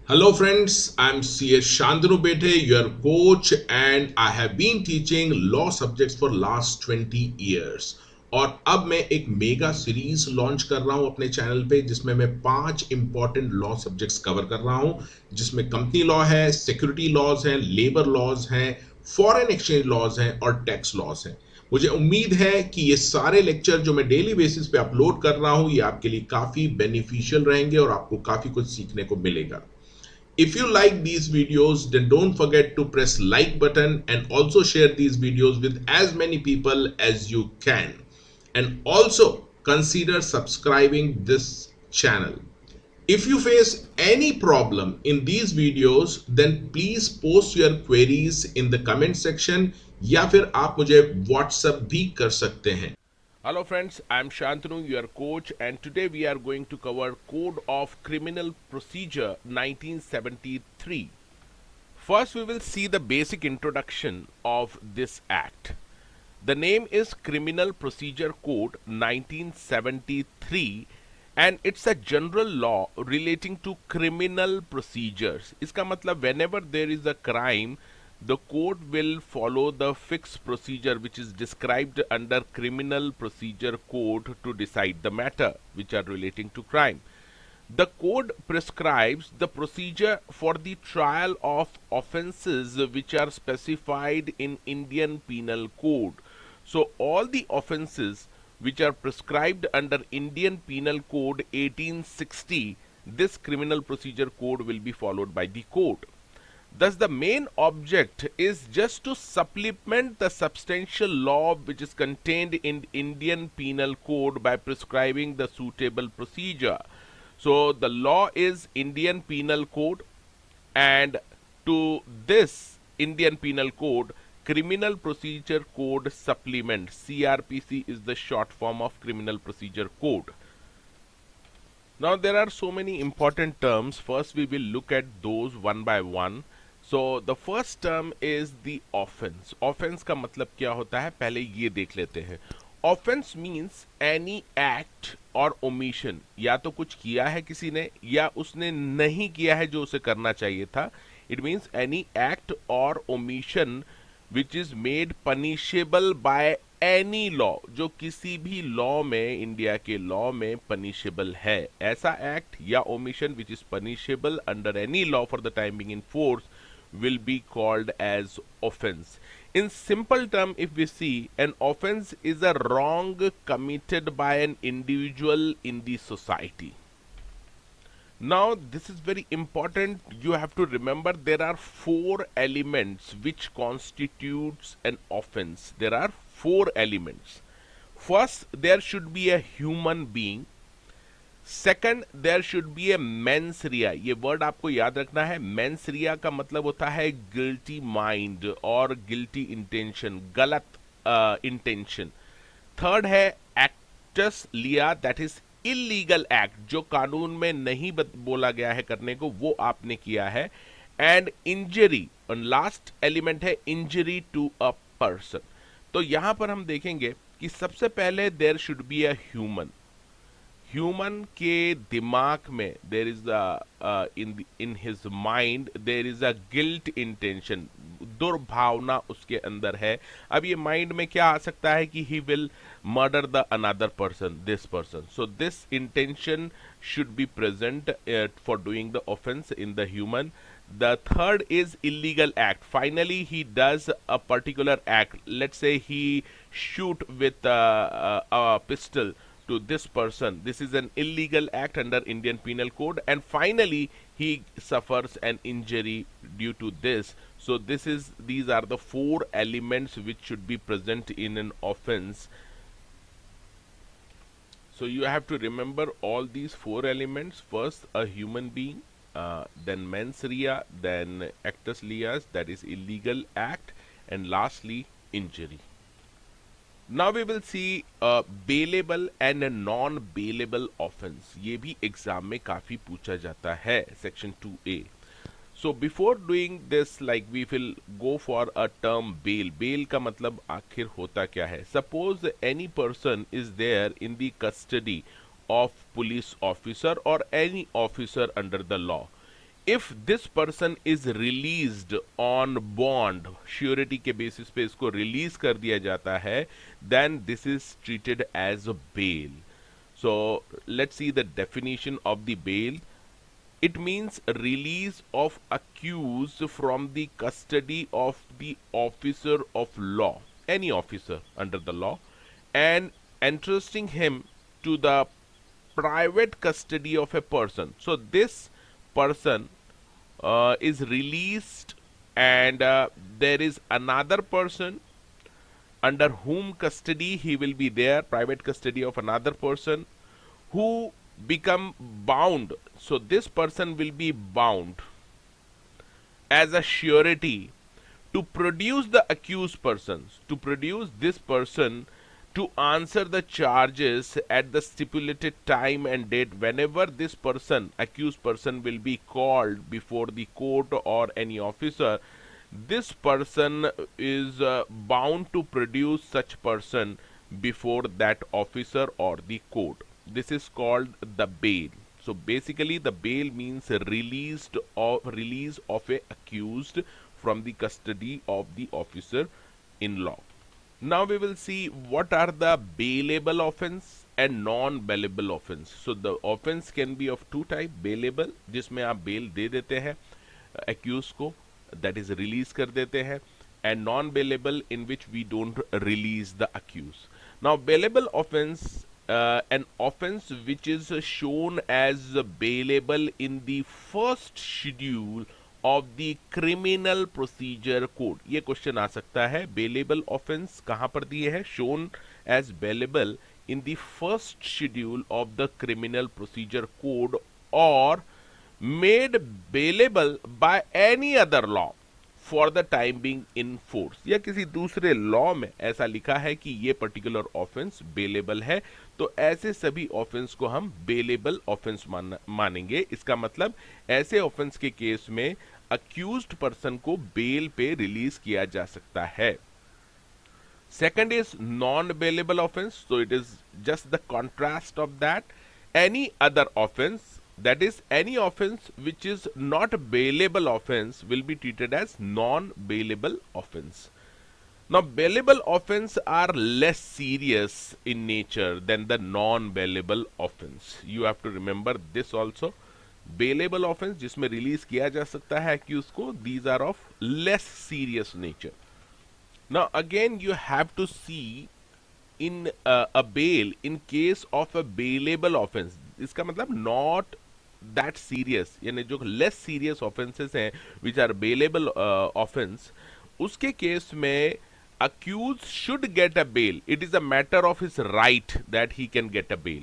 Hello friends, I'm CS Shantanu Bete, your coach, and I have been teaching law subjects for last 20 years. और अब मैं एक mega series launch कर रहा हूं अपने चैनल पे जिसमें मैं 5 इंपॉर्टेंट लॉ सब्जेक्ट्स कवर कर रहा हूं जिसमें कंपनी लॉ है, सिक्योरिटी लॉज हैं, लेबर लॉज हैं, फॉरेन एक्सचेंज लॉज हैं और टैक्स लॉज हैं। मुझे उम्मीद है कि ये सारे लेक्चर जो मैं डेली बेसिस पे अपलोड कर रहा हूं ये आपके लिए काफी बेनिफिशियल रहेंगे और आपको काफी कुछ सीखने को मिलेगा। If you like these videos, then don't forget to press like button and also share these videos with as many people as you can. And also consider subscribing this channel. If you face any problem in these videos, then please post your queries in the comment section या फिर आप मुझे WhatsApp भी कर सकते हैं। Hello friends, I am Shantanu, your coach, and today we are going to cover Code of Criminal Procedure 1973. First, we will see the basic introduction of this act. The name is Criminal Procedure Code 1973 and it's a general law relating to criminal procedures. इसका मतलब whenever there is a crime, the court will follow the fixed procedure which is described under Criminal Procedure Code to decide the matter which are relating to crime. The code prescribes the procedure for the trial of offences which are specified in Indian Penal Code. So all the offences which are prescribed under Indian Penal Code 1860, this criminal procedure code will be followed by the court. Thus, the main object is just to supplement the substantial law which is contained in Indian Penal Code by prescribing the suitable procedure. So, the law is Indian Penal Code, and to this Indian Penal Code, Criminal Procedure Code Supplement CRPC is the short form of Criminal Procedure Code. Now, there are so many important terms. First, we will look at those one by one. So the first term is the offense. Offense का मतलब क्या होता है, पहले ये देख लेते हैं. Offense means any act or omission. या तो कुछ किया है किसी ने या उसने नहीं किया है जो उसे करना चाहिए था. It means any act or omission which is made punishable by any law, जो किसी भी लॉ में, इंडिया के लॉ में पनिशेबल है. ऐसा एक्ट या omission which is punishable under any law for the time being in force will be called as offense. In simple term, if we see, an offense is a wrong committed by an individual in the society. Now, this is very important. You have to remember there are four elements which constitutes an offense. There are four elements. First, there should be a human being. Second, there should be a mens rea. ये word आपको याद रखना है. Mains रिया का मतलब होता है guilty mind और गिल्टी इंटेंशन, गलत इंटेंशन. थर्ड है एक्टस लिया, दैट इज इलीगल एक्ट, जो कानून में नहीं बोला गया है करने को, वो आपने किया है. एंड इंजरी, लास्ट एलिमेंट है इंजरी टू अ पर्सन. तो यहां पर हम देखेंगे कि सबसे पहले there should be a human. Human के दिमाग में there is in his mind there is a guilt intention, दुर्भावना उसके अंदर है. अब ये माइंड में क्या आ सकता है कि he will murder the another person, this person. So this intention should be present for doing the offence in the human. The third is illegal act. Finally, he does a particular act. Let's say he shoot with a pistol to this person. This is an illegal act under Indian Penal Code. And finally, he suffers an injury due to this. So these are the four elements which should be present in an offense. So you have to remember all these four elements. First, a human being, then mens rea, then actus leas, that is illegal act, and lastly, injury. Now we will see bailable and a non-bailable offense. ये भी exam में काफी पूछा जाता है, section 2A. So before doing this, like we will go for a term bail. Bail का मतलब आखिर होता क्या है? Suppose any person is there in the custody of police officer or any officer under the law. If this person is released on bond, surety के basis पे इसको release कर दिया जाता है, then this is treated as a bail. So let's see the definition of the bail. It means release of accused from the custody of the officer of law, any officer under the law, and entrusting him to the private custody of a person. So this person is released, and there is another person under whom custody he will be there, private custody of another person, who become bound. So this person will be bound as a surety to produce the accused persons, to produce this person to answer the charges at the stipulated time and date whenever this person, accused person, will be called before the court or any officer. This person is bound to produce such person before that officer or the court. This is called the bail. So basically the bail means release of a accused from the custody of the officer in law. Now we will see what are the bailable offense and non-bailable offense. So the offense can be of two type: bailable, जिसमें आप bail दे देते हैं accused को, that is release कर देते हैं, and non-bailable in which we don't release the accused. Now bailable offense, an offense which is shown as bailable in the first schedule of the criminal procedure code. ये question आ सकता है, bailable offense कहाँ पर दिए है? shown as bailable in the first schedule of the criminal procedure code or made bailable by any other law for the time being in force, या किसी दूसरे लॉ में ऐसा लिखा है कि ये पर्टिकुलर ऑफेंस बेलेबल है, तो ऐसे सभी ऑफेंस को हम बेलेबल ऑफेंस मानेंगे. इसका मतलब ऐसे ऑफेंस के केस में अक्यूज्ड पर्सन को बेल पे रिलीज किया जा सकता है. Second is non-bailable offense. So it is just the contrast of that. Any other offense, that is any offense which is not bailable offense, will be treated as non-bailable offense. Now bailable offense are less serious in nature than the non-bailable offense. You have to remember this also. Bailable offense जिसमें release किया जा सकता है accused को, these are of less serious nature. Now again you have to see in a bail in case of a bailable offense. इसका मतलब not that serious, यानी जो less serious offenses हैं which are bailable offense, उसके case में accused should get a bail. It is a matter of his right that he can get a bail.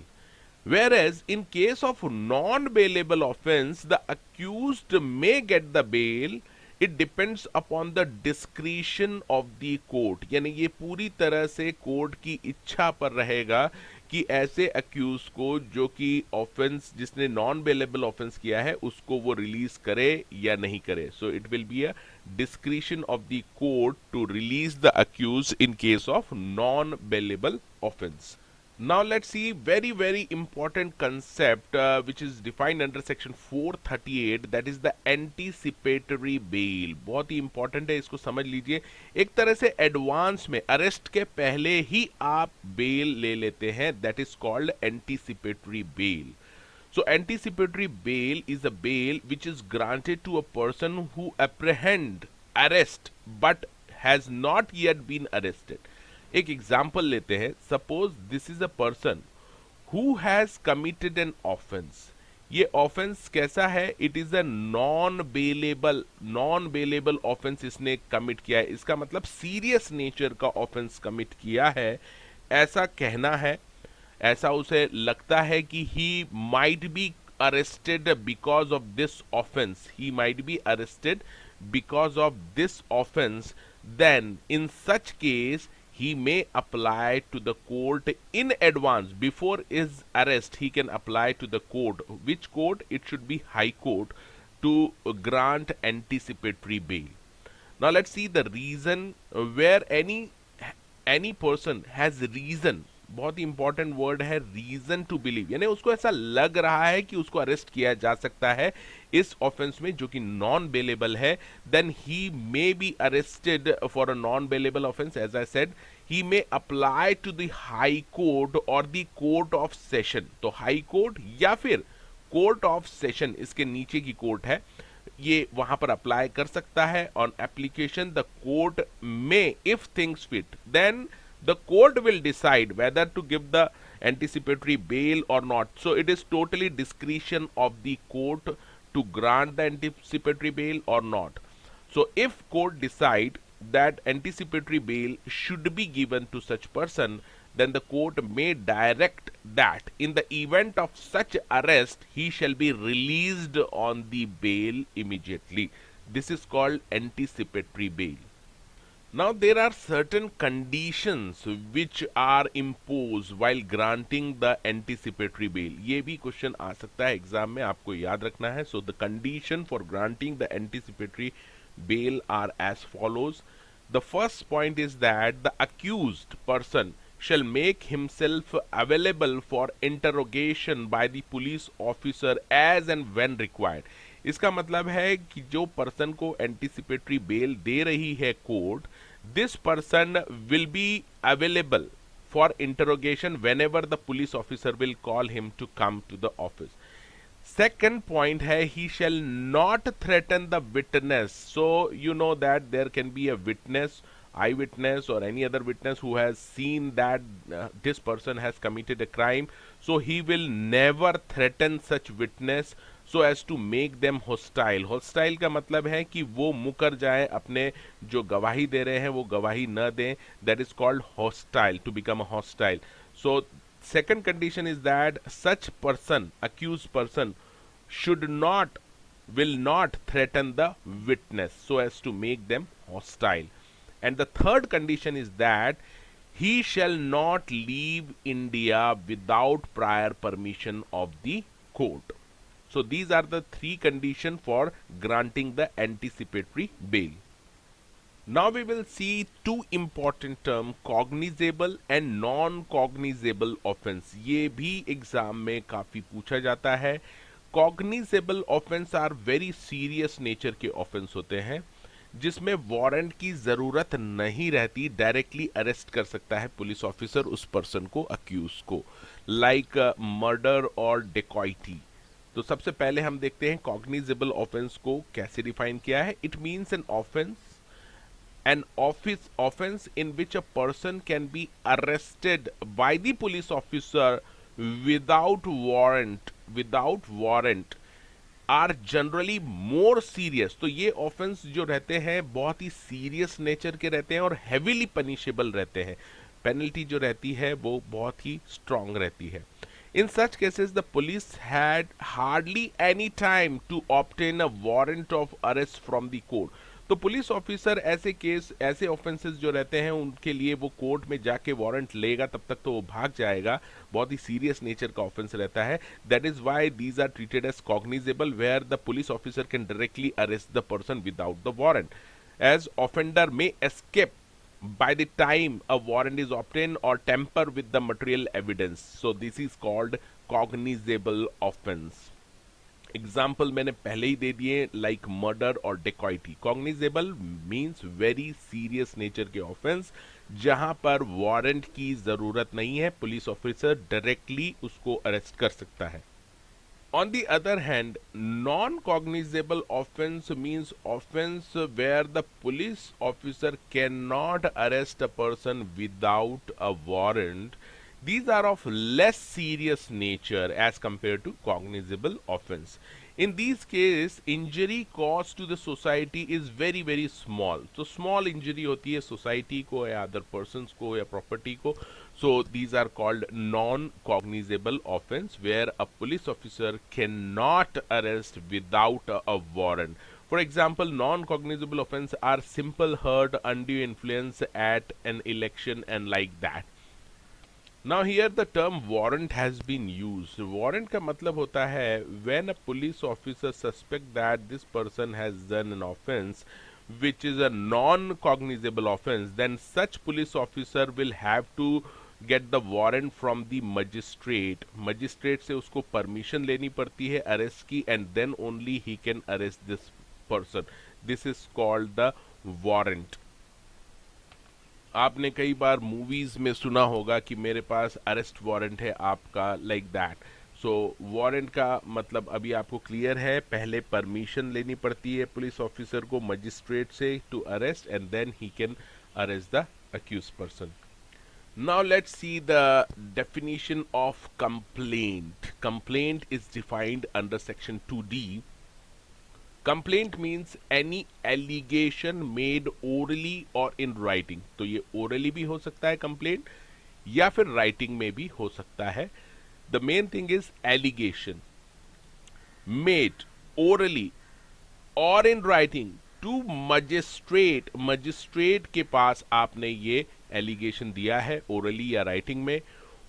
Whereas in case of non-bailable offense, the accused may get the bail. It depends upon the discretion of the court. यानी ये पूरी तरह से court की इच्छा पर रहेगा कि ऐसे अक्यूज को जो कि ऑफेंस जिसने नॉन बेलेबल ऑफेंस किया है उसको वो रिलीज करे या नहीं करे. So it will be a discretion of the court to release the accused in case of non-bailable offense. Now let's see very important concept which is defined under section 438, that is the anticipatory bail. बहुत ही important है, इसको समझ लीजिए. एक तरह से advance में arrest के पहले ही आप बेल ले लेते हैं, that is called anticipatory bail. So anticipatory bail is a bail which is granted to a person who apprehend arrest but has not yet been arrested. एक एग्जाम्पल लेते हैं. Suppose this is a person who has committed an offence. ये offence कैसा है? It is a non bailable offence इसने commit किया है. इसका मतलब सीरियस नेचर का ऑफेंस कमिट किया है ऐसा कहना है. ऐसा उसे लगता है कि he might be arrested because of this offence. He might be arrested because of this offence. Then in such case he may apply to the court in advance. Before his arrest he can apply to the court. Which court? It should be High Court, to grant anticipatory bail. Now let's see the reason where any person has reason. बहुत ही important word है reason to believe, यानी उसको ऐसा लग रहा है कि उसको अरेस्ट किया जा सकता है इस ऑफेंस में जो कि नॉन बेलेबल है, then he may be arrested for a non bailable offence. As I said, he may apply to the high court or the court of session. तो हाई कोर्ट या फिर कोर्ट ऑफ सेशन, इसके नीचे की court है, ये वहां पर अप्लाई कर सकता है. ऑन एप्लीकेशन द कोर्ट में, if things fit, then the court will decide whether to give the anticipatory bail or not. So it is totally discretion of the court to grant the anticipatory bail or not. So if court decide that anticipatory bail should be given to such person, then the court may direct that in the event of such arrest he shall be released on the bail immediately. This is called anticipatory bail. Now there are certain conditions which are imposed while granting the anticipatory bail. ये भी question आ सकता है exam में, आपको याद रखना है. So the condition for granting the anticipatory bail are as follows. The first point is that the accused person shall make himself available for interrogation by the police officer as and when required. इसका मतलब है कि जो person को anticipatory bail दे रही है court, this person will be available for interrogation whenever the police officer will call him to come to the office. Second point है, he shall not threaten the witness. So you know that there can be a witness, eyewitness or any other witness who has seen that this person has committed a crime. So he will never threaten such witness so as to make them hostile. Hostile का मतलब है कि वो मुकर जाए, अपने जो गवाही दे रहे हैं वो गवाही न दें. That is called hostile, to become a hostile. So second condition is that such person, accused person, should not, will not threaten the witness so as to make them hostile. And the third condition is that he shall not leave India without prior permission of the court. So these are the three conditions for granting the anticipatory bail. Now we will see two important terms, cognizable and non-cognizable offense. ये भी exam में काफी पूछा जाता है. Cognizable offense are very serious nature के offense होते हैं, जिसमें वारंट की जरूरत नहीं रहती, डायरेक्टली अरेस्ट कर सकता है पुलिस ऑफिसर उस पर्सन को, अक्यूज को, लाइक मर्डर और डेकॉइटी. तो सबसे पहले हम देखते हैं कॉग्निजेबल ऑफेंस को कैसे डिफाइन किया है. It means an offense in which a person can be arrested by the police officer without warrant are generally more serious. तो ये ऑफेंस जो रहते हैं बहुत ही सीरियस नेचर के रहते हैं और हेवीली पनिशेबल रहते हैं. पेनल्टी जो रहती है वो बहुत ही स्ट्रांग रहती है. In such cases, the police had hardly any time to obtain a warrant of arrest from the court. तो पुलिस ऑफिसर ऐसे केस, ऐसे ऑफेंसेस जो रहते हैं उनके लिए वो कोर्ट में जाके वारंट लेगा तब तक तो वो भाग जाएगा. बहुत ही सीरियस नेचर का ऑफेंस रहता है. That is why these are treated as cognizable, where the police officer can directly arrest the person without the warrant, as offender may escape by the time a warrant is obtained or tamper with the material evidence. So this is called cognizable offense. Example मैंने पहले ही दे दिए, like murder और dacoity. Cognizable means very serious nature के offence जहां पर warrant की जरूरत नहीं है, पुलिस ऑफिसर डायरेक्टली उसको अरेस्ट कर सकता है. On the other hand, non-cognizable offense means offense where the police officer cannot arrest a person without a warrant. These are of less serious nature as compared to cognizable offense. In these cases, injury caused to the society is very very small. So small injury होती है society को या other persons को या property को. So these are called non-cognizable offense where a police officer cannot arrest without a warrant. For example, non-cognizable offense are simple hurt, undue influence at an election and like that. Now here the term warrant has been used. Warrant का मतलब होता है when a police officer suspect that this person has done an offense which is a non-cognizable offense, then such police officer will have to get the warrant from the magistrate, magistrate से उसको permission लेनी पड़ती है arrest की, and then only he can arrest this person, this is called the warrant. आपने कई बार movies में सुना होगा कि मेरे पास अरेस्ट वारंट है आपका, लाइक दैट। सो वारंट का मतलब अभी आपको क्लियर है, पहले परमिशन लेनी पड़ती है पुलिस ऑफिसर को मजिस्ट्रेट से to arrest, and then he can arrest the accused person. Now let's see the definition of complaint. Complaint is defined under section 2D. Complaint means any allegation made orally or in writing. तो ये orally भी हो सकता है complaint, या फिर writing में भी हो सकता है. The main thing is allegation made orally और in writing to magistrate, magistrate के पास आपने ये एलिगेशन दिया है ओरली या राइटिंग में,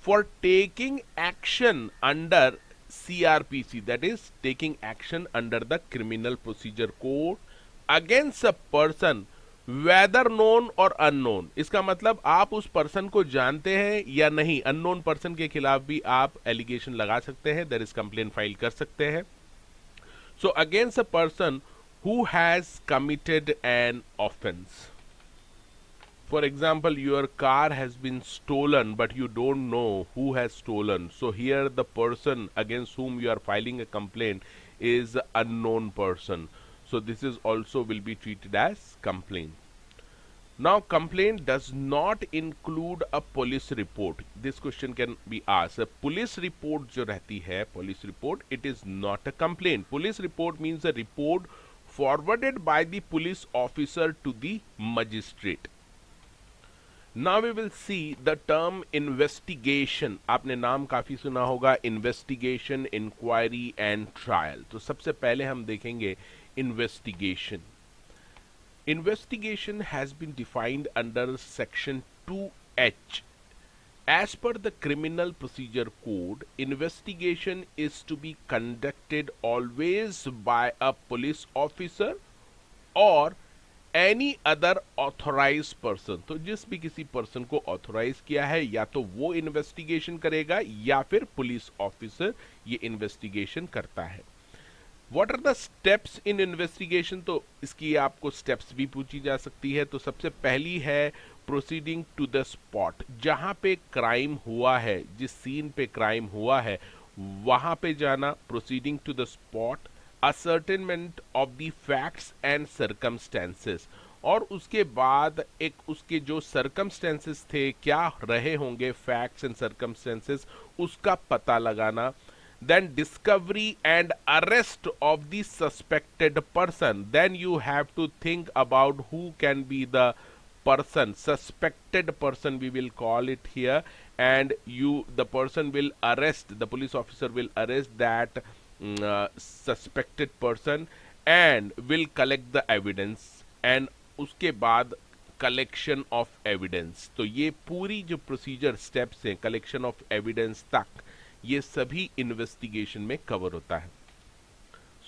for taking action under CrPC, that is taking action under the criminal procedure code against a person whether known और अननोन। इसका मतलब आप उस पर्सन को जानते हैं या नहीं, अननोन पर्सन के खिलाफ भी आप एलिगेशन लगा सकते हैं, दैट इज कंप्लेन फाइल कर सकते हैं। So against a person who has committed an offense. For example, your car has been stolen, but you don't know who has stolen. So here the person against whom you are filing a complaint is unknown person. So this is also will be treated as complaint. Now complaint does not include a police report. This question can be asked. A police report जो रहती है, police report, it is not a complaint. Police report means a report forwarded by the police officer to the magistrate. Now we will see the term investigation. आपने नाम काफी सुना होगा, investigation, inquiry and trial. तो सबसे पहले हम देखेंगे investigation. Investigation has been defined under section 2H. As per the criminal procedure code, investigation is to be conducted always by a police officer or any other authorized person. तो जिस भी किसी person को ऑथोराइज किया है, या तो वो इन्वेस्टिगेशन करेगा या फिर पुलिस ऑफिसर ये इन्वेस्टिगेशन करता है। What are the steps in investigation? तो इसकी आपको steps भी पूछी जा सकती है। तो सबसे पहली है proceeding to the spot, जहां पे क्राइम हुआ है, जिस सीन पे क्राइम हुआ है वहां पे जाना, proceeding to the spot, ascertainment of the facts and circumstances, और उसके बाद एक उसके जो circumstances थे, क्या रहे होंगे facts and circumstances, उसका पता लगाना। Then discovery and arrest of the suspected person. Then you have to think about who can be the person, suspected person we will call it here, and the person will arrest, the police officer will arrest that suspected person and will collect the evidence, and उसके बाद collection of evidence. तो ये पूरी जो procedure steps हैं collection of evidence तक, ये सभी इन्वेस्टिगेशन में कवर होता है।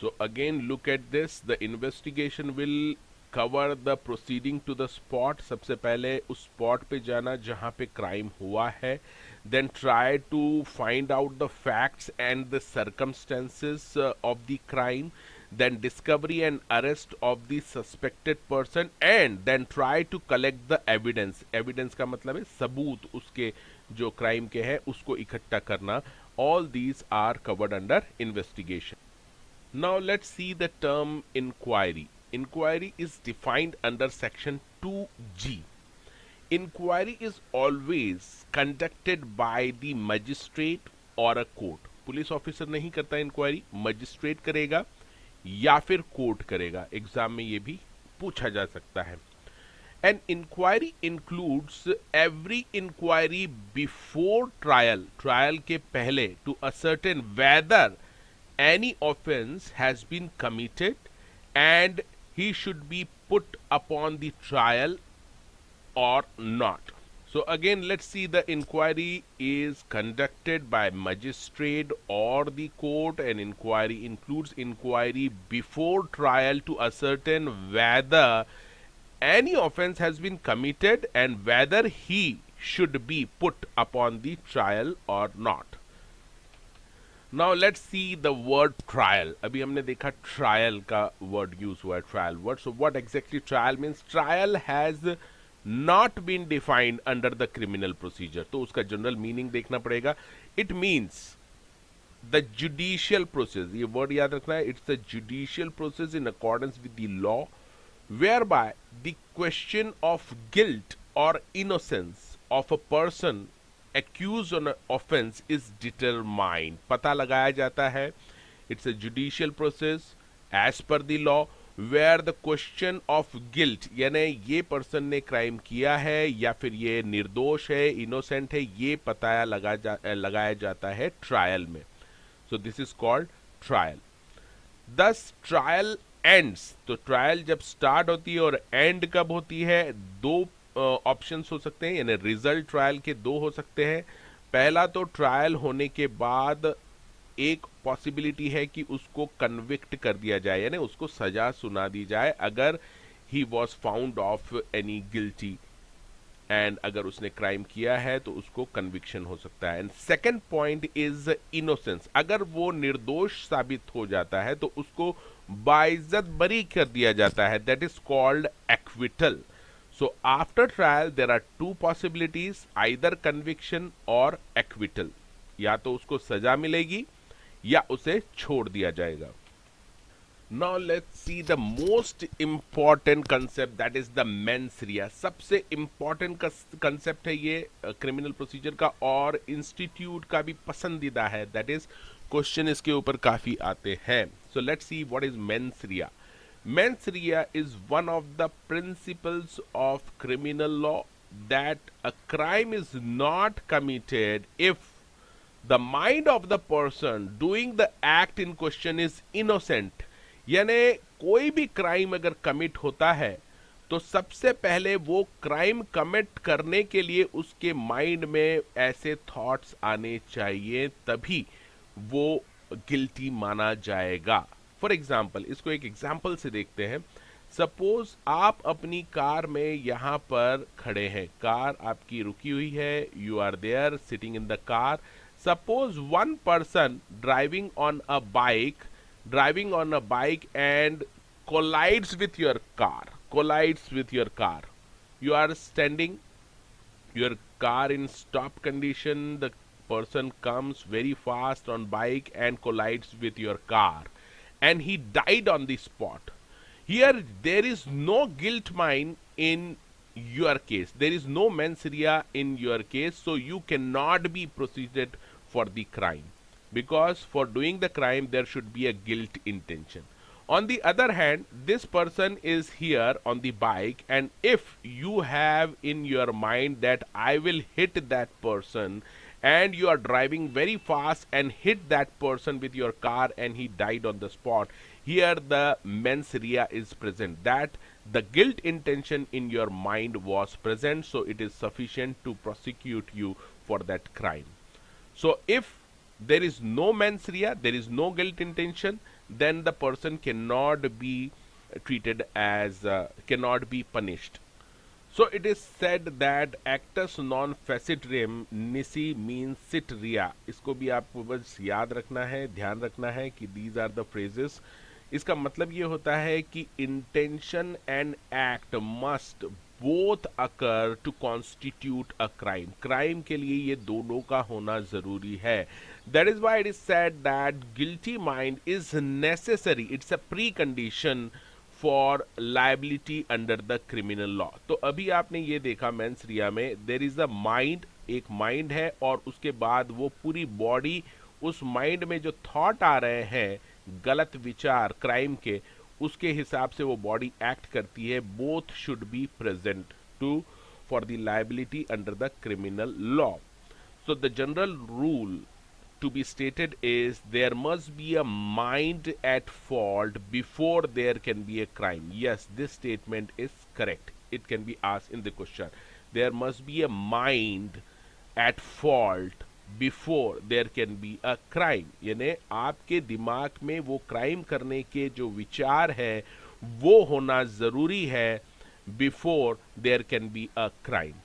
So again look at this, the investigation will cover the proceeding to the spot. सबसे पहले उस स्पॉट पे जाना जहां पे क्राइम हुआ है, then try to find out the facts and the circumstances of the crime, then discovery and arrest of the suspected person, and then try to collect the evidence. Evidence का मतलब है सबूत, उसके जो क्राइम के हैं उसको इकट्ठा करना। All these are covered under investigation. Now let's see the term inquiry. Inquiry is defined under section 2G. Inquiry is always conducted by the magistrate or a court. Police officer नहीं करता inquiry, magistrate करेगा या फिर court करेगा। Exam में ये भी पूछा जा सकता है। An inquiry includes every inquiry before trial, trial के पहले, to ascertain whether any offence has been committed and he should be put upon the trial और not. So again, let's see, the inquiry is conducted by magistrate or the court. An inquiry includes inquiry before trial to ascertain whether any offense has been committed and whether he should be put upon the trial or not. Now let's see the word trial. अभी हमने देखा trial का word use हुआ है, trial word. So what exactly trial means? Trial has not been defined under the criminal procedure. तो उसका general meaning देखना पड़ेगा. It means the judicial process. ये word याद रखना है. It's the judicial process in accordance with the law, whereby the question of guilt or innocence of a person accused on an offense is determined. पता लगाया जाता है. It's a judicial process as per the law where the question of guilt यानी ये person ने crime किया है या फिर ये निर्दोष है, इनोसेंट है, ये पता लगाया जाता है ट्रायल में. So this is called trial. Thus trial ends. तो ट्रायल जब स्टार्ट होती है और एंड कब होती है, दो ऑप्शंस हो सकते हैं, यानी रिजल्ट ट्रायल के दो हो सकते हैं. पहला तो ट्रायल होने के बाद एक पॉसिबिलिटी है कि उसको कन्विक्ट कर दिया जाए, यानी उसको सजा सुना दी जाए अगर he was found of any guilty, and अगर उसने क्राइम किया है तो उसको कन्विक्शन हो सकता है. And second point is innocence. अगर वो निर्दोष साबित हो जाता है तो उसको बाइज्जत बरी कर दिया जाता है. That is called acquittal. So after trial there are two possibilities, either conviction or acquittal. या तो उसको सजा मिलेगी या उसे छोड़ दिया जाएगा. Now let's see the most important concept, that is the mens rea. सबसे important concept है ये क्रिमिनल प्रोसीजर का और इंस्टीट्यूट का भी पसंदीदा है. That is क्वेश्चन इसके ऊपर काफी आते हैं. So let's see what is mens rea. Mens rea is one of the principles of criminal law, that a crime is not committed if the mind of the person doing the act in question is innocent. यानी कोई भी crime अगर commit होता है तो सबसे पहले वो क्राइम कमिट करने के लिए उसके माइंड में ऐसे थॉट्स आने चाहिए, तभी वो गिल्टी माना जाएगा. फॉर एग्जाम्पल, इसको एक एग्जाम्पल से देखते हैं. सपोज आप अपनी कार में यहाँ पर खड़े हैं, कार आपकी रुकी हुई है, you are there sitting in the car. Suppose one person driving on a bike and collides with your car. You are standing, your car in stop condition, the person comes very fast on bike and collides with your car, and he died on the spot. Here there is no guilt mind in your case. There is no mens rea in your case, so you cannot be proceeded for the crime, because for doing the crime there should be a guilt intention. On the other hand, this person is here on the bike, and if you have in your mind that I will hit that person, and you are driving very fast and hit that person with your car and he died on the spot, here the mens rea is present, that the guilt intention in your mind was present, so it is sufficient to prosecute you for that crime. So if there is no mens rea, there is no guilt intention, then the person cannot be treated as cannot be punished. So it is said that actus non facit rem nisi means sit rea. इसको भी आपको बस याद रखना है, ध्यान रखना है कि these are the phrases. इसका मतलब ये होता है कि intention and act must both occur to constitute a crime. Crime के लिए ये दोनों का होना जरूरी है. That is why it is said that guilty mind is necessary. It's a precondition for liability under the criminal law. तो अभी आपने ये देखा मेंस रिया में there is a mind, एक माइंड है और उसके बाद वो पूरी बॉडी, उस माइंड में जो थॉट आ रहे हैं गलत विचार क्राइम के, उसके हिसाब से वो बॉडी एक्ट करती है. Both should be present too for the liability under the criminal law. So the general rule to be stated is there must be a mind at fault before there can be a crime. Yes, this statement is correct. It can be asked in the question. There must be a mind at fault before there can be a crime. यानी आपके दिमाग में वो crime करने के जो विचार है वो होना जरूरी है before there can be a crime.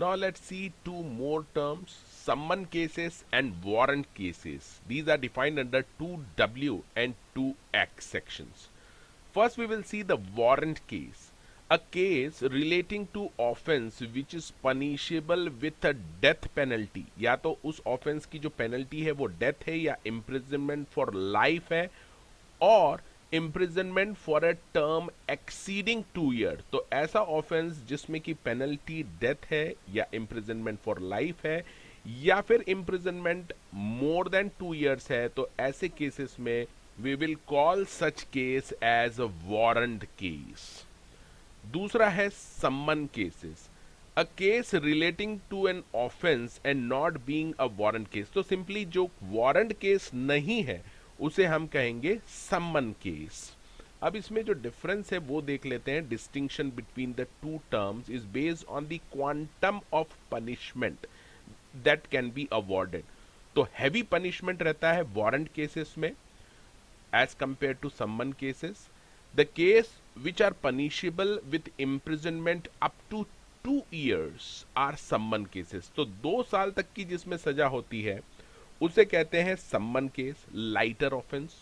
Now let's see two more terms, summon cases and warrant cases. These are defined under 2W and 2X sections. First we will see the warrant case, a case relating to offense which is punishable with a death penalty. या तो उस offense की जो penalty है वो death है या imprisonment for life है और imprisonment for a term exceeding 2 years. तो ऐसा ऑफेंस जिसमें कि पेनल्टी डेथ है या imprisonment for life है या फिर imprisonment more than 2 years है, तो ऐसे केसेस में we will call such case as a warrant case. दूसरा है summon cases, a case relating to an offense and not being a warrant case. तो सिंपली जो warrant case नहीं है उसे हम कहेंगे सम्मन केस. अब इसमें जो डिफरेंस है वो देख लेते हैं. Distinction between the two terms is based on the quantum of punishment that can be awarded. तो हैवी पनिशमेंट रहता है वारंट केसेस में as compare to summon cases. The case which are punishable with imprisonment up to 2 years are summon cases. तो 2 साल तक की जिसमें सजा होती है उसे कहते हैं summon case, lighter offence,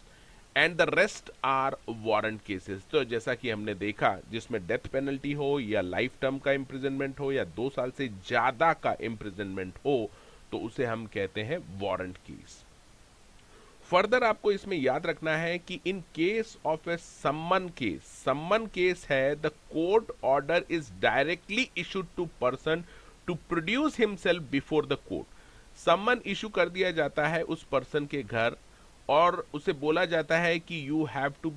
and the rest are warrant cases. तो जैसा कि हमने देखा जिसमें डेथ पेनल्टी हो या लाइफ टर्म का इम्प्रिजनमेंट हो या 2 साल से ज्यादा का इम्प्रिजनमेंट हो तो उसे हम कहते हैं वारंट केस. फर्दर आपको इसमें याद रखना है कि इन case of A summon case है the court order is directly issued to person to produce himself before the court. Summon issue कर दिया जाता है उस पर्सन के घर और उसे बोला जाता है कि you have to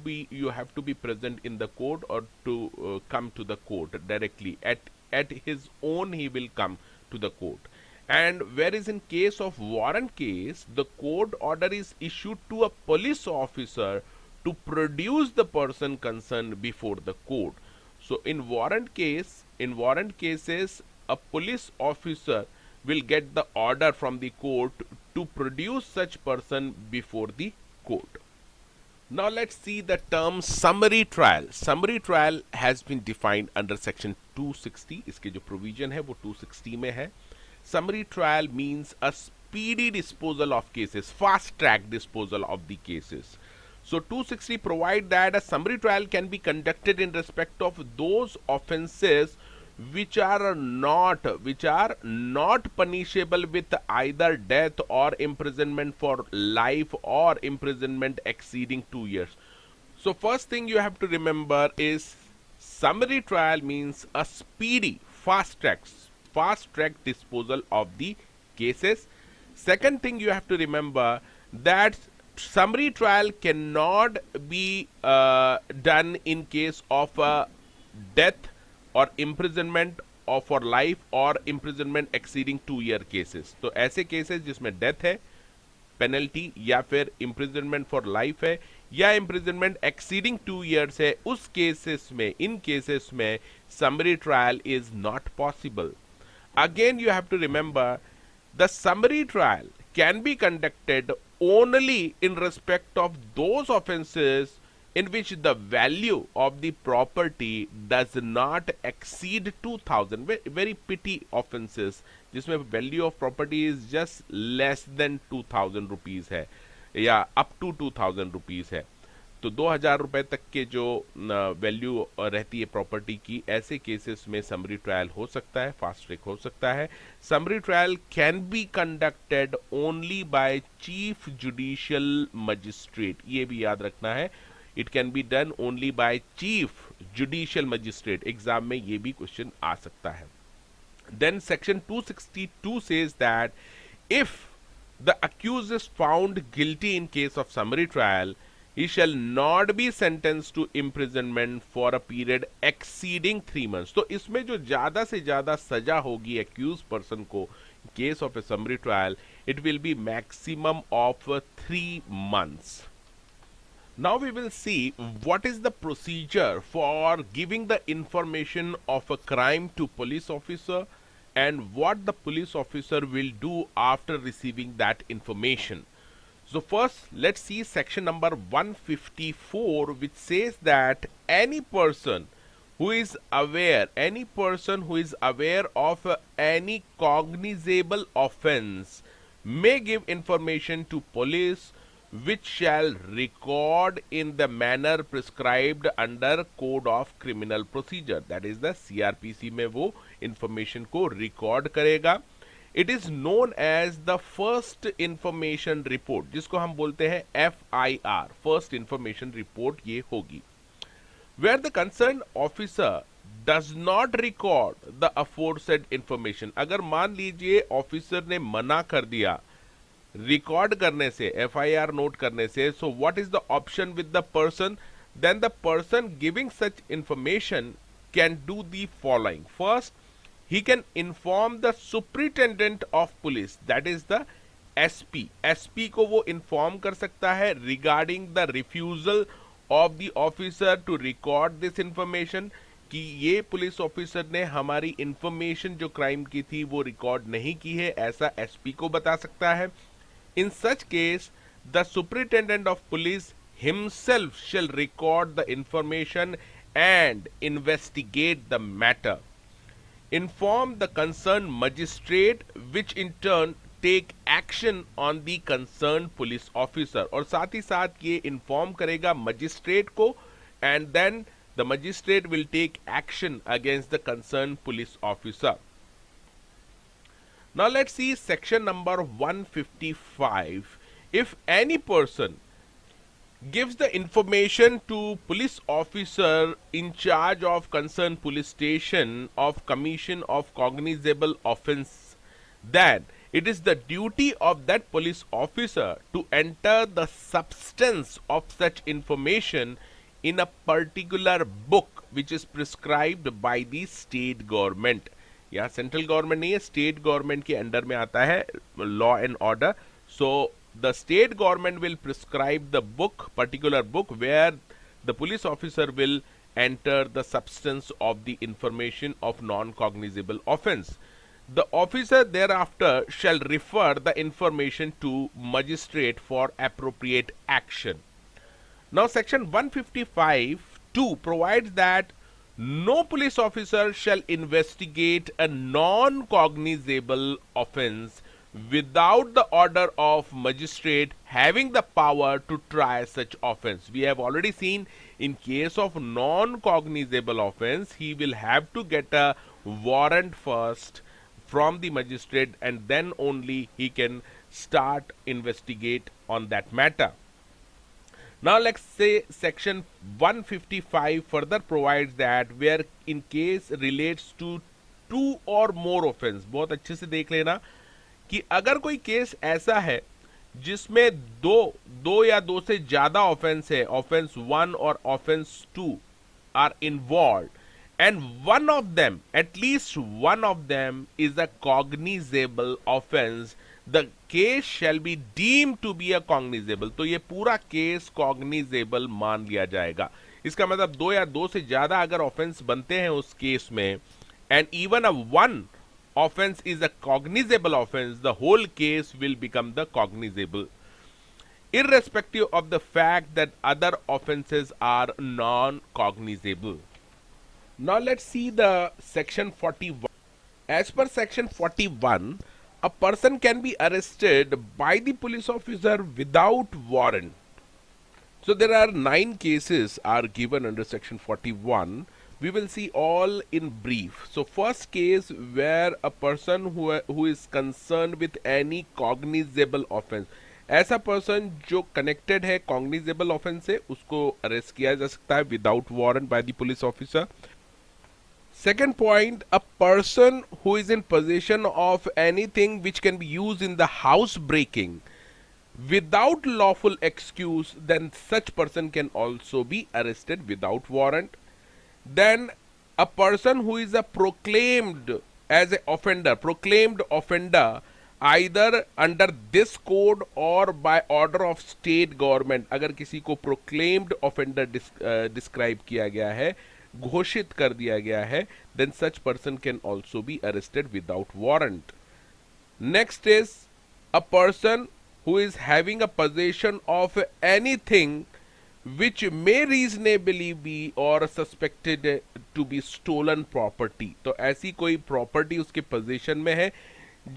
be present in the court और to come to the court directly at his own he will come to the court. And where is in case of warrant case the court order is issued to a police officer to produce the person concern before the court. So in warrant cases a police officer will get the order from the court to produce such person before the court. Now let's see the term summary trial. Summary trial has been defined under section 260. इसके जो provision है वो 260 में है. Summary trial means a speedy disposal of cases, fast track disposal of the cases. So 260 provide that a summary trial can be conducted in respect of those offenses which are not punishable with either death or imprisonment for life or imprisonment exceeding 2 years. So first thing you have to remember is summary trial means a speedy fast track disposal of the cases. Second thing you have to remember that summary trial cannot be done in case of death और imprisonment or for life और imprisonment exceeding 2 year cases. तो ऐसे cases जिसमें death है, penalty या फिर imprisonment for life है या imprisonment exceeding 2 years है, उस केसेस में इन केसेस में summary trial is not possible. Again you have to remember the summary trial can be conducted only in respect of those offenses in which the value of the property does not exceed 2000. Very petty offenses जिसमें value of property is just less than 2000 rupees है या up to 2000 rupees है. तो 2000 रुपए तक के जो value रहती है प्रॉपर्टी की, ऐसे केसेस में समरी ट्रायल हो सकता है, फास्ट ट्रैक हो सकता है. Summary trial can be conducted only by chief judicial magistrate. ये भी याद रखना है, it can be done only by chief judicial magistrate. Exam में ये भी क्वेश्चन आ सकता है. Then section 262 says that if the accused is found guilty in case of summary trial, he shall not be sentenced to imprisonment for a period exceeding 3 months. तो इसमें जो ज्यादा से ज्यादा सजा होगी accused person को case of a summary trial, it will be maximum of 3 months. Now we will see what is the procedure for giving the information of a crime to police officer and what the police officer will do after receiving that information. So first let's see section number 154, which says that any person who is aware, any person who is aware of any cognizable offense may give information to police which shall record in the manner prescribed under Code of Criminal Procedure. That is the CRPC में वो information को record करेगा. It is known as the first information report, जिसको हम बोलते हैं FIR, first information report ये होगी. Where the concerned officer does not record the aforesaid information, अगर मान लीजिए ऑफिसर ने मना कर दिया रिकॉर्ड करने से, FIR नोट करने से, so what is the option with the person? Then the person giving such information can do the following. First, he can inform the superintendent of police, that is the SP. SP को वो inform कर सकता है regarding the refusal of the officer to record this information, कि ये police officer ने हमारी information जो क्राइम की थी वो रिकॉर्ड नहीं की है, ऐसा एसपी को बता सकता है. In such case, the superintendent of police himself shall record the information and investigate the matter. Inform the concerned magistrate, which in turn take action on the concerned police officer. और साथ ही साथ ये inform करेगा magistrate को, and then the magistrate will take action against the concerned police officer. Now let's see section number 155. If any person gives the information to police officer in charge of concerned police station of commission of cognizable offense, then it is the duty of that police officer to enter the substance of such information in a particular book which is prescribed by the state government. यहाँ central government नहीं है, state government के under में आता है law and order. So the state government will prescribe the book, particular book, where the police officer will enter the substance of the information of non-cognizable offense. The officer thereafter shall refer the information to magistrate for appropriate action. Now section 155(2) provides that no police officer shall investigate a non-cognizable offense without the order of magistrate having the power to try such offense. We have already seen in case of non-cognizable offense, he will have to get a warrant first from the magistrate, and then only he can start investigate on that matter. Now let's say section 155 further provides that where in case relates to two or more offense, बहुत अच्छे से देख लेना कि अगर कोई case ऐसा है जिसमें दो या दो से ज्यादा ऑफेंस है, ऑफेंस 1 और offence 2 are involve, and one of them, at least one of them, is a cognizable offense, the case shall be deemed to be a cognizable. तो ये पूरा केस cognizable मान लिया जाएगा. इसका मतलब दो या दो से ज्यादा अगर ऑफेंस बनते हैं उस केस में, and even a one offense is a cognizable offense, the whole case will become the cognizable, irrespective of the fact that other offenses are non-cognizable. Now let's see the section 41. As per section 41, a person can be arrested by the police officer without warrant. So there are 9 cases are given under section 41. We will see all in brief. So first case where a person who is concerned with any cognizable offense, ऐसा person जो connected है cognizable offence से, उसको arrest किया जा सकता है without warrant by the police officer. Second point, a person who is in possession of anything which can be used in the house breaking without lawful excuse, then such person can also be arrested without warrant. Then a person who is a proclaimed as a offender, proclaimed offender, either under this code or by order of state government, अगर किसी को proclaimed offender describe किया गया है, घोषित कर दिया गया है, then such person can also be arrested without warrant. Next is a person who is having a possession of anything which may reasonably be or suspected to be stolen property। तो ऐसी कोई प्रॉपर्टी उसके position में है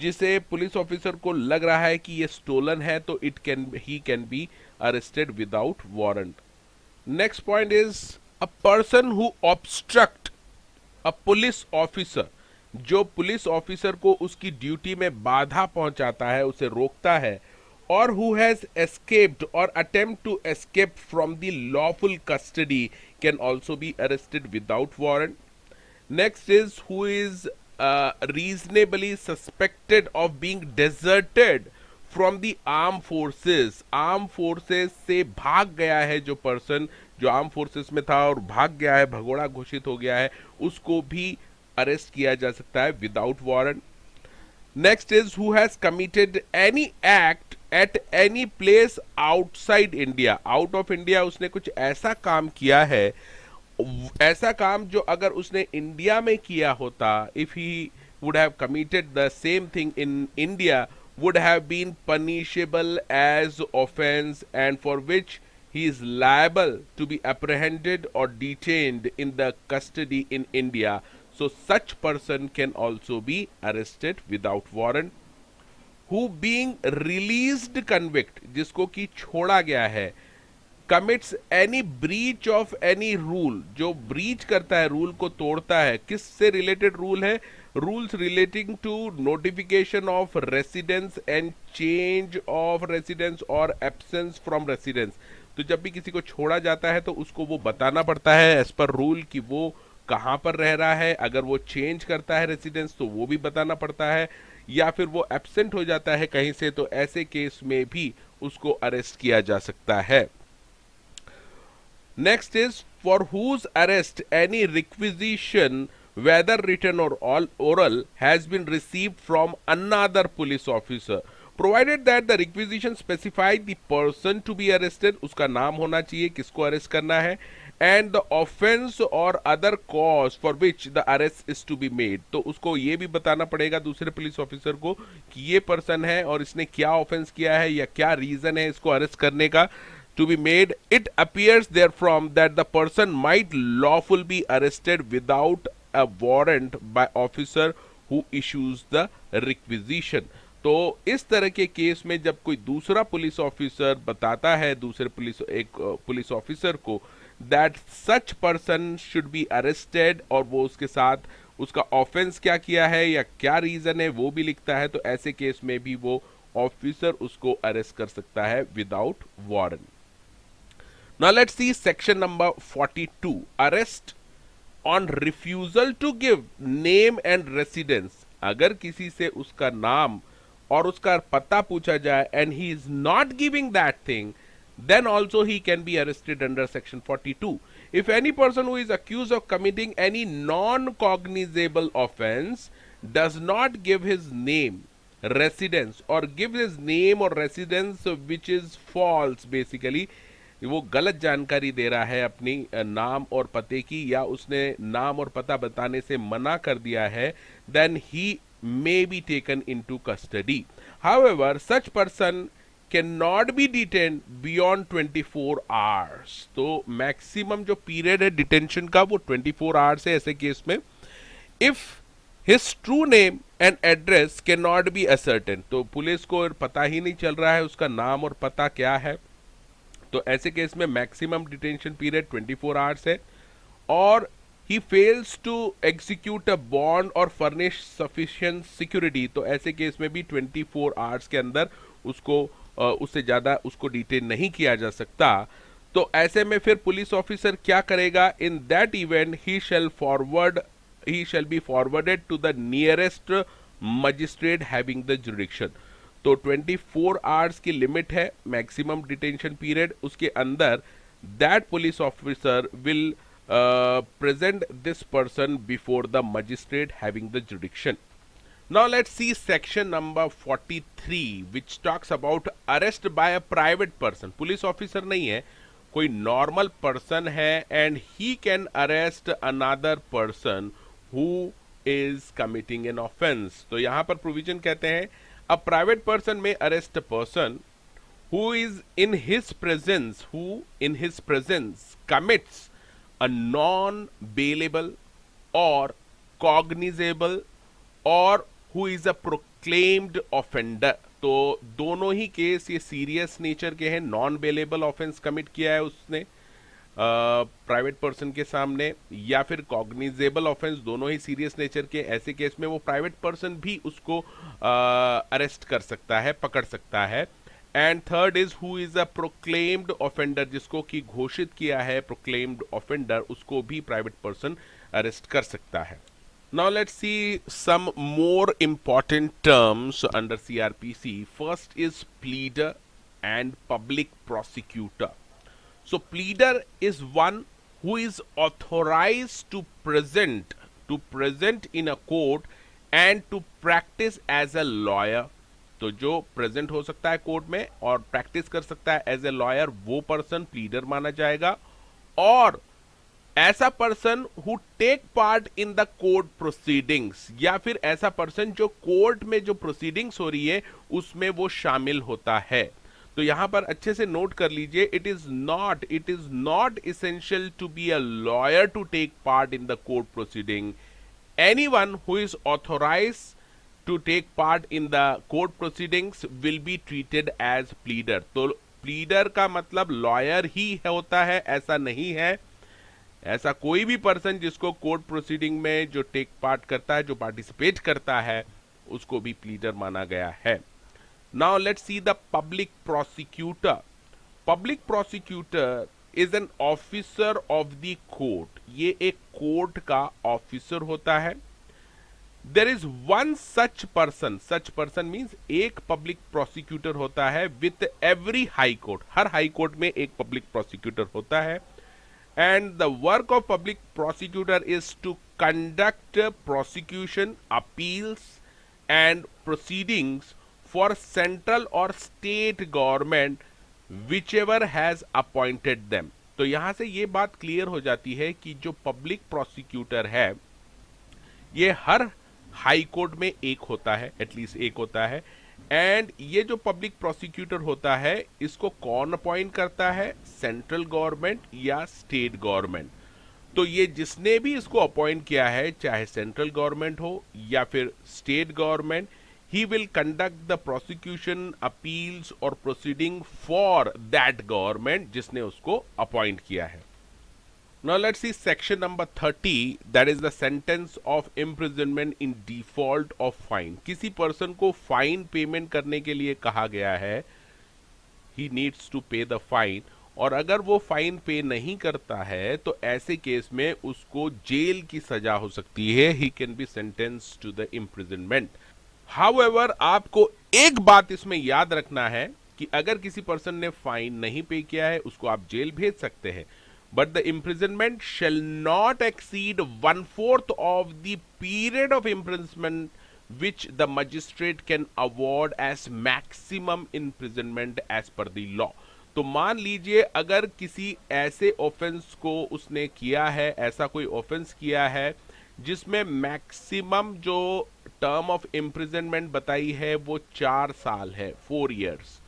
जिसे police officer को लग रहा है कि ये स्टोलन है, तो he can be arrested without warrant. Next point is a person who obstruct a police officer, जो पुलिस ऑफिसर को उसकी ड्यूटी में बाधा पहुंचाता है, उसे रोकता है, और हु हैज एस्केप्ड और attempt to escape from the lawful custody can also be arrested without warrant. Next is who is reasonably suspected of being deserted from the armed forces। Arm forces से भाग गया है जो person, जो arm forces में था और भाग गया है, भगोड़ा घोषित हो गया है, उसको भी अरेस्ट किया जा सकता है without warrant. Next is who has committed any act at any place outside India. Out of India उसने कुछ ऐसा काम किया है, ऐसा काम जो अगर उसने इंडिया में किया होता, if he would have committed the same thing in India, would have been punishable as offense and for which he is liable to be apprehended or detained in the custody in India. So such person can also be arrested without warrant. Who being released convict, जिसको कि छोड़ा गया है, commits any breach of any rule, जो breach करता है, rule को तोड़ता है। किससे रिलेटेड रूल है? Rules relating to notification of residence and change of residence और एब्सेंस फ्रॉम रेसिडेंस। तो जब भी किसी को छोड़ा जाता है तो उसको वो बताना पड़ता है एज पर रूल कि वो कहाँ पर रह रहा है। अगर वो चेंज करता है रेसिडेंस तो वो भी बताना पड़ता है, या फिर वो एब्सेंट हो जाता है कहीं से, तो ऐसे केस में भी उसको अरेस्ट किया जा सकता है। Next is for whose arrest any requisition, whether written or oral, has been received from another police officer, provided that the requisition specify the person to be arrested, उसका नाम होना चाहिए किसको अरेस्ट करना है, and the offense or other cause for which the arrest is to be made। तो उसको ये भी बताना पड़ेगा दूसरे पुलिस ऑफिसर को कि ये पर्सन है और इसने क्या ऑफेंस किया है या क्या रीजन है इसको अरेस्ट करने का। To be made, it appears therefrom that the person might lawfully be arrested without a warrant by officer who issues the requisition। तो इस तरह के केस में जब कोई दूसरा पुलिस ऑफिसर बताता है दूसरे पुलिस ऑफिसर को that such person should be arrested, और वो उसके साथ उसका ऑफेंस क्या किया है या क्या रीजन है वो भी लिखता है, तो ऐसे केस में भी वो ऑफिसर उसको अरेस्ट कर सकता है without warrant. Now let's see section number 42, arrest on refusal to give name and residence। अगर किसी से उसका नाम और उसका पता पूछा जाए and he is not giving that thing, then also he can be arrested under section 42। If any person who is accused of committing any non-cognizable offense does not give his name, residence, or give his name or residence which is false, basically वो गलत जानकारी दे रहा है अपनी नाम और पते की, या उसने नाम और पता बताने से मना कर दिया है, then he may be taken into custody. However such person can not be detain beyond 24 hours. तो मैक्सिमम जो पीरियड है डिटेंशन का वो 24 आवर्स है ऐसे केस में। If his true name and address can not be ascertain, तो police को पता ही नहीं चल रहा है उसका नाम और पता क्या है, तो ऐसे केस में मैक्सिमम डिटेंशन पीरियड 24 आवर्स है। और he fails to execute a bond और फर्निश सफिशिएंट सिक्योरिटी, तो ऐसे केस में भी 24 आवर्स के अंदर उसको उससे ज्यादा उसको डिटेन नहीं किया जा सकता। तो ऐसे में फिर पुलिस ऑफिसर क्या करेगा? In that event he shall be forwarded to the nearest magistrate having the jurisdiction. तो 24 आवर्स की लिमिट है मैक्सिमम डिटेंशन पीरियड, उसके अंदर that police officer will present this person before the magistrate having the jurisdiction। Now let's see section number 43 which talks about arrest by a private person। Police officer नहीं है, कोई normal person है and he can arrest another person who is committing an offense। तो यहां पर provision कहते हैं a private person may arrest a person who in his presence commits a non-bailable or cognizable or who is a proclaimed offender। तो दोनों ही case ये serious nature के हैं। नॉन बेलेबल ऑफेंस कमिट किया है उसने प्राइवेट पर्सन के सामने, या फिर कॉग्निजेबल ऑफेंस, दोनों ही सीरियस नेचर के। ऐसे केस में वो प्राइवेट पर्सन भी उसको अरेस्ट कर सकता है, पकड़ सकता है। And third is who is a proclaimed offender, जिसको कि घोषित किया है प्रोक्लेम्ड ऑफेंडर, उसको भी प्राइवेट पर्सन अरेस्ट कर सकता है। Now let's see some more important terms under CRPC. First is pleader and public prosecutor. So pleader is one who is authorized to present in a court and to practice as a lawyer. तो जो present हो सकता है court में और practice कर सकता है एज ए लॉयर, वो पर्सन प्लीडर माना जाएगा। और ऐसा person who take part in the court proceedings, या फिर ऐसा पर्सन जो कोर्ट में जो प्रोसीडिंग्स हो रही है उसमें वो शामिल होता है। तो यहां पर अच्छे से नोट कर लीजिए, it is not essential to be a lawyer to take part in the court proceeding. Anyone who is authorised to take part in the court proceedings will be treated as pleader. तो pleader का मतलब lawyer ही होता है ऐसा नहीं है। ऐसा कोई भी पर्सन जिसको कोर्ट प्रोसीडिंग में जो टेक पार्ट करता है, जो पार्टिसिपेट करता है, उसको भी प्लीडर माना गया है। Now let's see the public prosecutor. Public prosecutor is an officer of the court. ये एक कोर्ट का ऑफिसर होता है। There is one such person means एक पब्लिक प्रोसिक्यूटर होता है विथ एवरी हाई कोर्ट। हर हाई कोर्ट में एक पब्लिक प्रोसिक्यूटर होता है। And the work of public prosecutor is to conduct prosecution, appeals and proceedings for central or state government whichever has appointed them। तो यहां से ये बात क्लियर हो जाती है कि जो पब्लिक प्रोसिक्यूटर है ये हर हाई कोर्ट में एक होता है, एटलीस्ट एक होता है। एंड ये जो पब्लिक प्रोसिक्यूटर होता है इसको कौन अपॉइंट करता है? सेंट्रल गवर्नमेंट या स्टेट गवर्नमेंट। तो ये जिसने भी इसको अपॉइंट किया है, चाहे सेंट्रल गवर्नमेंट हो या फिर state government, he will conduct the prosecution, appeals और प्रोसीडिंग फॉर दैट गवर्नमेंट जिसने उसको अपॉइंट किया है। Now let's see section number 30, that is the sentence of imprisonment in default of fine। किसी पर्सन को फाइन पेमेंट करने के लिए कहा गया है, he needs to pay the fine, और अगर वो फाइन पे नहीं करता है तो ऐसे केस में उसको जेल की सजा हो सकती है। he can be sentenced to the imprisonment। However, आपको एक बात इसमें याद रखना है कि अगर किसी पर्सन ने फाइन नहीं पे किया है उसको आप जेल भेज सकते हैं, but the imprisonment shall not exceed 1/4 of the period of imprisonment which the magistrate can award as maximum imprisonment as per the law। तो मान लीजिए अगर किसी ऐसे ऑफेंस को उसने किया है, ऐसा कोई ऑफेंस किया है जिसमें मैक्सिमम जो टर्म ऑफ इम्प्रिजनमेंट बताई है वो 4 साल है, 4 years,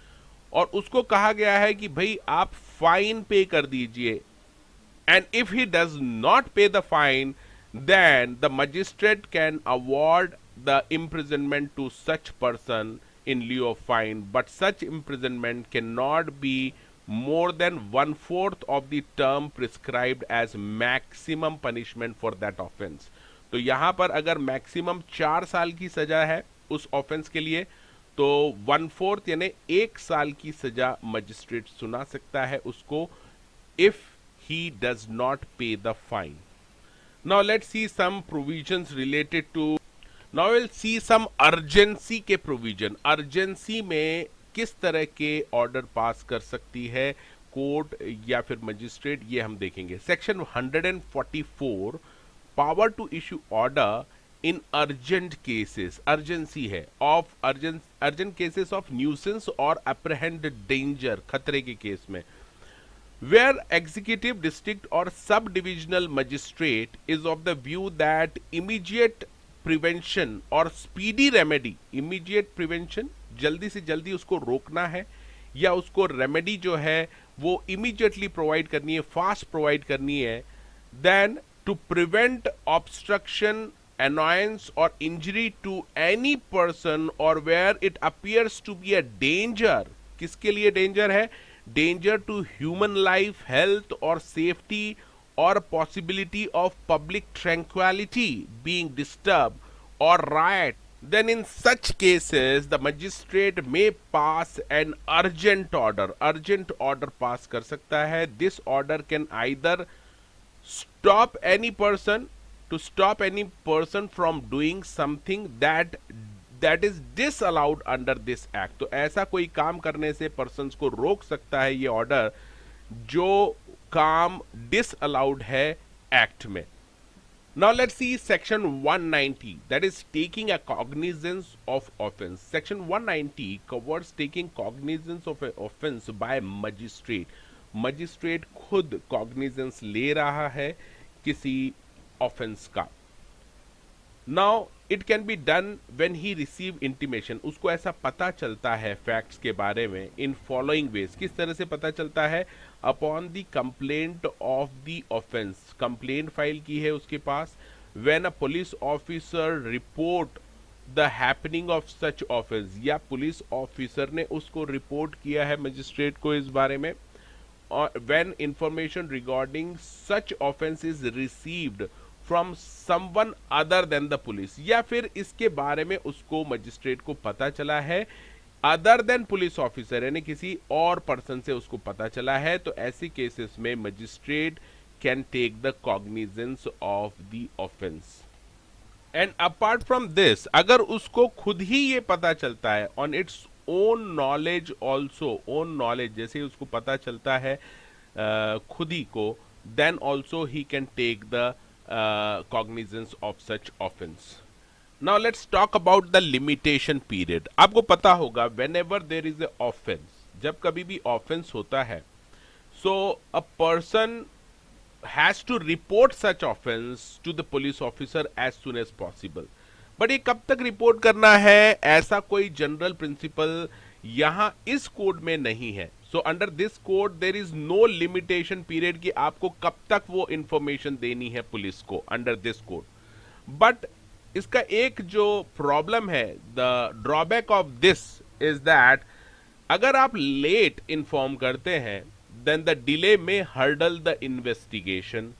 और उसको कहा गया है कि भाई आप फाइन पे कर दीजिए। And if he does not pay the fine, then the magistrate can award the imprisonment to such person in lieu of fine, but such imprisonment cannot be more than 1/4 of the term prescribed as maximum punishment for that offense। तो यहाँ पर अगर maximum 4 साल की सजा है उस offence के लिए, तो 1/4 यानी 1 साल की सजा मजिस्ट्रेट सुना सकता है उसको, if he does not pay the fine। Now let's see some provisions related to, now we'll see some urgency के provision। urgency में किस तरह के ऑर्डर पास कर सकती है कोर्ट या फिर मजिस्ट्रेट, ये हम देखेंगे। Section 144, power to issue order in urgent cases, urgency है, of urgent cases of nuisance और अप्रहेंड डेंजर, खतरे के केस में। Where executive district or sub-divisional magistrate is of the view that immediate prevention or speedy remedy, immediate prevention, जल्दी से जल्दी उसको रोकना है, या उसको रेमेडी जो है वो इमीडिएटली प्रोवाइड करनी है, फास्ट प्रोवाइड करनी है, then to prevent obstruction, annoyance or injury to any person or where it appears to be a danger. किसके लिए डेंजर है? Danger to human life, health और safety or possibility of public tranquility being disturbed or riot, then in such cases the magistrate may pass an urgent order. Urgent order pass कर सकता है. This order can either stop any person, to stop any person from doing something that is disallowed under this act. तो ऐसा कोई काम करने से persons को रोक सकता है ये ऑर्डर जो काम disallowed है एक्ट में. Now let's see section 190, that is taking a cognizance of offense. Section 190 covers taking cognizance of an offense by magistrate. Magistrate खुद cognizance ले रहा है किसी ऑफेंस का. Now it can be done when he receive intimation. उसको ऐसा पता चलता है फैक्ट्स के बारे में इन फॉलोइंग वेज. किस तरह से पता चलता है? Upon the complaint of the offence. Complaint file की है उसके पास. When a police officer report the happening of such offence, या पुलिस ऑफिसर ने उसको रिपोर्ट किया है मजिस्ट्रेट को इस बारे में. when information regarding such offense is received from someone other than the police, या फिर इसके बारे में उसको मजिस्ट्रेट को पता चला है अदर देन पुलिस ऑफिसर, यानी किसी और पर्सन से उसको पता चला है, तो ऐसी केसेस में magistrate can take the cognizance of the offence. And apart from this, अगर उसको खुद ही ये पता चलता है on its own knowledge also, own knowledge जैसे उसको पता चलता है खुद ही को, then also he can take the cognizance of such offence. Now let's talk about the limitation period. आपको पता होगा whenever there is a offence, जब कभी भी ऑफेंस होता है, so a person has to report such offence to the police officer as soon as possible. But ये कब तक रिपोर्ट करना है, ऐसा कोई जनरल प्रिंसिपल यहां इस कोड में नहीं है. So under this code there is no limitation period कि आपको कब तक वो इंफॉर्मेशन देनी है पुलिस को अंडर दिस कोड. बट इसका एक जो प्रॉब्लम है, the drawback of this is that अगर आप लेट इंफॉर्म करते हैं, देन द डिले में hurdle the investigation.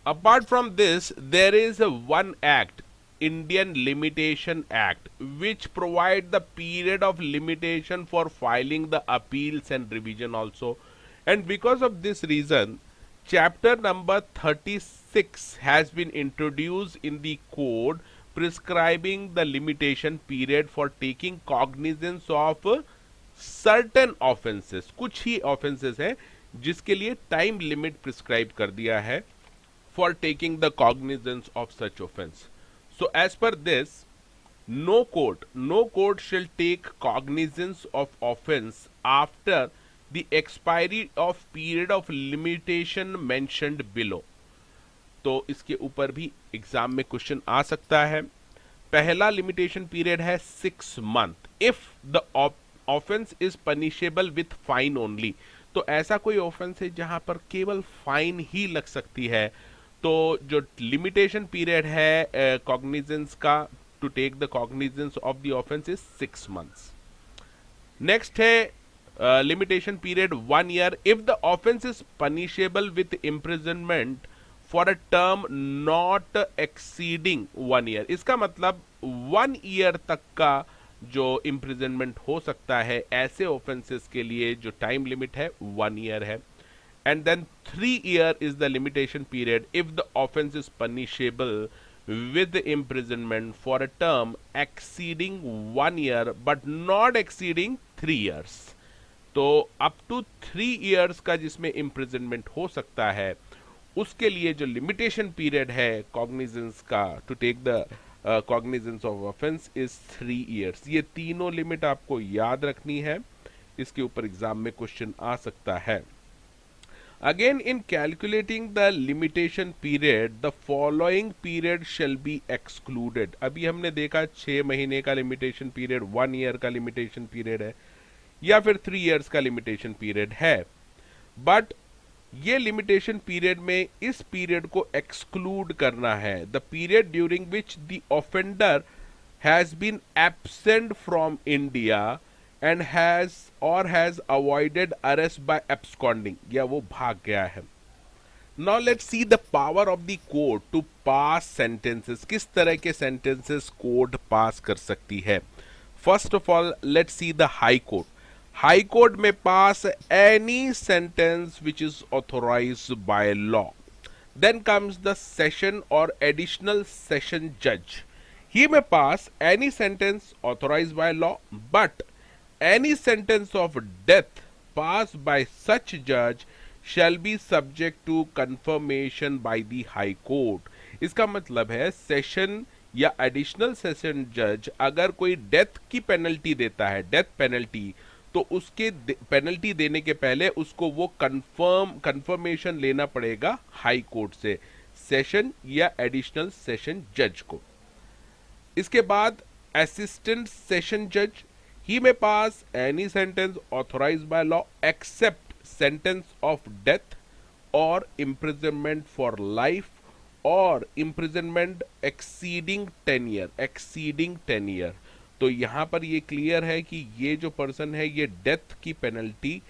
Apart from this, there is one act, Indian Limitation Act, which provide the period of limitation for filing the appeals and revision also. And because of this reason, chapter number 36 has been introduced in the code prescribing the limitation period for taking cognizance of certain offenses. कुछ ही offenses हैं जिसके लिए time limit prescribe कर दिया है for taking the cognizance of such offense. So as per this, no court shall take cognizance of offense after the expiry of period of limitation mentioned below. तो इसके ऊपर भी एग्जाम में question आ सकता है. पहला लिमिटेशन पीरियड है 6 month if the offence is punishable with fine only. तो ऐसा कोई ऑफेंस है जहां पर केवल फाइन ही लग सकती है, तो जो लिमिटेशन पीरियड है कॉग्निजेंस का to take the cognizance of the offence is 6 months. Next है limitation period 1 year if the offence is punishable with imprisonment for a term not exceeding 1 year. इसका मतलब 1 year तक का जो इम्प्रिजनमेंट हो सकता है ऐसे ऑफेंसेस के लिए जो टाइम लिमिट है 1 year है. And then 3 year is the limitation period if the offense is punishable with imprisonment for a term exceeding 1 year but not exceeding 3 years. तो up to 3 years का जिसमें imprisonment हो सकता है, उसके लिए जो limitation period है cognizance का to take the cognizance of offense is 3 years. ये तीनों लिमिट आपको याद रखनी है, इसके ऊपर एग्जाम में क्वेश्चन आ सकता है. Again, in calculating the limitation period, the following period shall be excluded. अभी हमने देखा 6 महीने का limitation period, 1 year का limitation period है. या फिर 3 इयर्स का लिमिटेशन पीरियड है। बट ये लिमिटेशन पीरियड में इस पीरियड को एक्सक्लूड करना है, the period during which the offender has been absent from India and has avoided arrest by absconding, या वो भाग गया है। Now let's see the power of the court to pass sentences. किस तरह के सेंटेंसेस कोर्ट पास कर सकती है? First of all let's see the high court. High court में pass any sentence which is authorised by law. Then comes the session और additional session जज। He may pass any sentence authorized by law, but any sentence of death passed by such judge shall be subject to confirmation by the high court। इसका मतलब है session या additional session जज अगर कोई death की penalty देता है, डेथ पेनल्टी, तो उसके पेनल्टी देने के पहले उसको वो कंफर्मेशन लेना पड़ेगा हाई कोर्ट से, सेशन या एडिशनल सेशन जज को। इसके बाद असिस्टेंट सेशन जज, he may pass any sentence authorised by law except sentence of death और इम्प्रिजनमेंट फॉर लाइफ और imprisonment exceeding 10 year, exceeding 10 year. तो यहाँ पर ये क्लियर है कि ये जो पर्सन है ये डेथ की पेनल्टी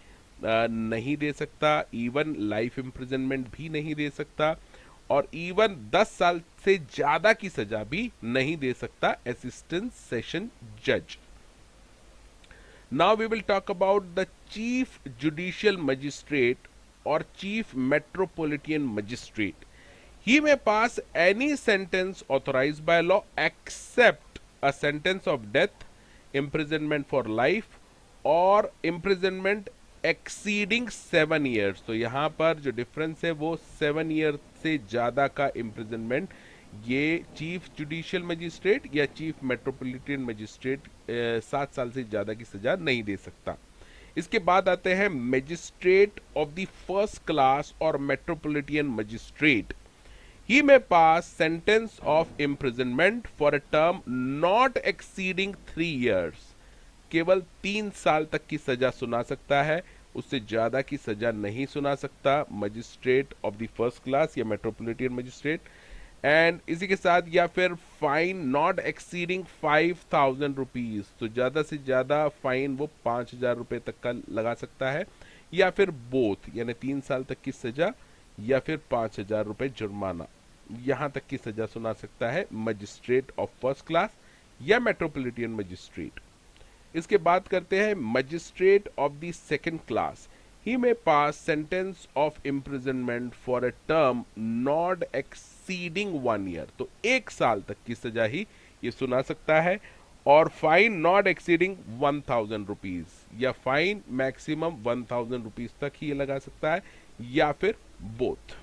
नहीं दे सकता, इवन लाइफ इम्प्रिजनमेंट भी नहीं दे सकता, और इवन 10 साल से ज्यादा की सजा भी नहीं दे सकता असिस्टेंट सेशन जज। Now we will talk about the chief judicial magistrate और chief metropolitan magistrate. He may pass any sentence authorised by law except a sentence of death, imprisonment for life और इम्प्रिजनमेंट एक्सीडिंग 7 ईयर्स। तो यहाँ पर जो difference है वो 7 year से ज्यादा का इम्प्रिजनमेंट ये चीफ जुडिशियल मजिस्ट्रेट या चीफ मेट्रोपॉलिटन मजिस्ट्रेट 7 साल से ज्यादा की सजा नहीं दे सकता। इसके बाद आते हैं magistrate of the first class और metropolitan magistrate. He may pass sentence of imprisonment for a term not exceeding 3 years. केवल 3 साल तक की सजा सुना सकता है, उससे ज्यादा की सजा नहीं सुना सकता magistrate of the first class या मेट्रोपॉलिटन मजिस्ट्रेट। एंड इसी के साथ या फिर फाइन नॉट एक्सीडिंग 5,000 रुपीज, तो ज्यादा से ज्यादा फाइन वो 5,000 रुपए तक का लगा सकता है, या फिर बोथ यानी 3 साल तक की सजा या फिर 5,000 रुपए जुर्माना, यहां तक की सजा सुना सकता है मजिस्ट्रेट ऑफ फर्स्ट क्लास या मेट्रोपॉलिटन मजिस्ट्रेट। इसके बाद करते हैं magistrate of the second class. He may pass sentence of imprisonment for a term not exceeding 1 year, तो 1 साल तक की सजा ही ये सुना सकता है, और फाइन नॉट एक्सीडिंग 1,000 रुपीज, या फाइन मैक्सिमम 1,000 रुपीज तक ही ये लगा सकता है, या फिर बोथ।